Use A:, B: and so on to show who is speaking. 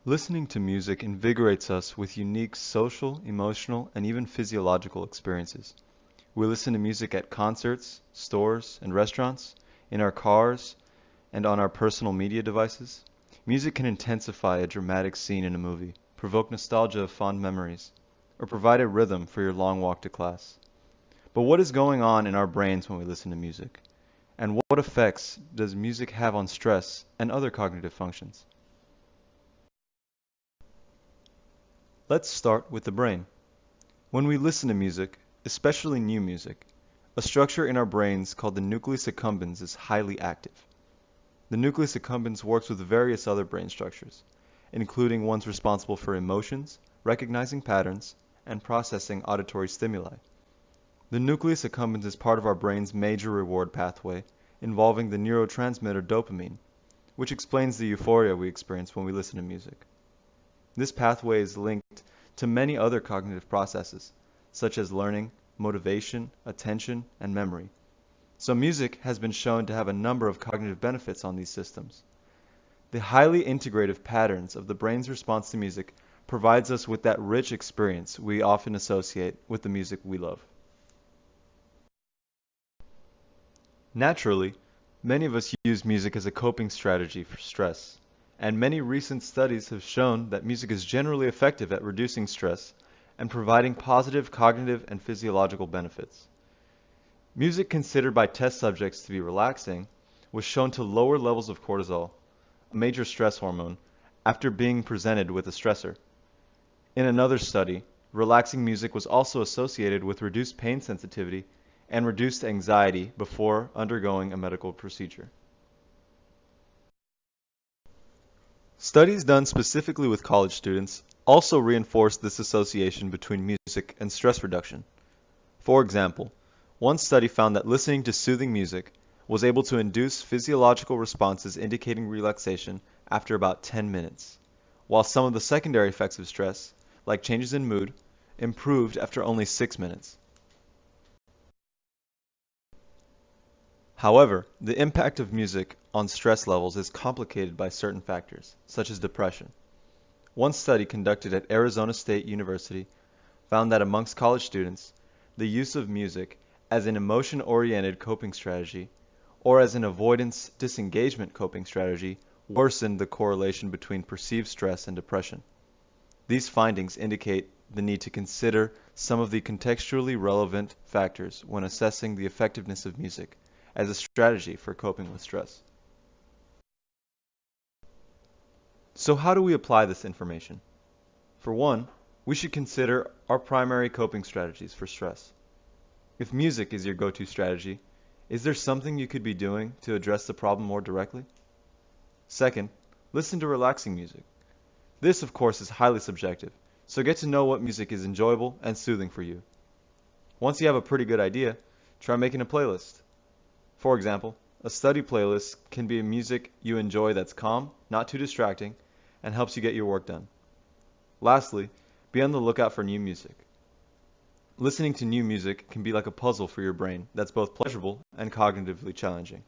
A: Listening to music invigorates us with unique social, emotional, and even physiological experiences. We listen to music at concerts, stores, and restaurants, in our cars, and on our personal media devices. Music can intensify a dramatic scene in a movie, provoke nostalgia of fond memories, or provide a rhythm for your long walk to class. But what is going on in our brains when we listen to music? And what effects does music have on stress and other cognitive functions? Let's start with the brain. When we listen to music, especially new music, a structure in our brains called the nucleus accumbens is highly active. The nucleus accumbens works with various other brain structures, including ones responsible for emotions, recognizing patterns, and processing auditory stimuli. The nucleus accumbens is part of our brain's major reward pathway, involving the neurotransmitter dopamine, which explains the euphoria we experience when we listen to music. This pathway is linked to many other cognitive processes, such as learning, motivation, attention, and memory. So music has been shown to have a number of cognitive benefits on these systems. The highly integrative patterns of the brain's response to music provides us with that rich experience we often associate with the music we love. Naturally, many of us use music as a coping strategy for stress, and many recent studies have shown that music is generally effective at reducing stress and providing positive cognitive and physiological benefits. Music considered by test subjects to be relaxing was shown to lower levels of cortisol, a major stress hormone, after being presented with a stressor. In another study, relaxing music was also associated with reduced pain sensitivity and reduced anxiety before undergoing a medical procedure. Studies done specifically with college students also reinforce this association between music and stress reduction. For example, one study found that listening to soothing music was able to induce physiological responses indicating relaxation after about 10 minutes, while some of the secondary effects of stress, like changes in mood, improved after only 6 minutes. However, the impact of music on stress levels is complicated by certain factors, such as depression. One study conducted at Arizona State University found that amongst college students, the use of music as an emotion-oriented coping strategy or as an avoidance disengagement coping strategy worsened the correlation between perceived stress and depression. These findings indicate the need to consider some of the contextually relevant factors when assessing the effectiveness of music as a strategy for coping with stress. So how do we apply this information? For one, we should consider our primary coping strategies for stress. If music is your go-to strategy, is there something you could be doing to address the problem more directly? Second, listen to relaxing music. This, of course, is highly subjective, so get to know what music is enjoyable and soothing for you. Once you have a pretty good idea, try making a playlist. For example, a study playlist can be music you enjoy that's calm, not too distracting, and helps you get your work done. Lastly, be on the lookout for new music. Listening to new music can be like a puzzle for your brain that's both pleasurable and cognitively challenging.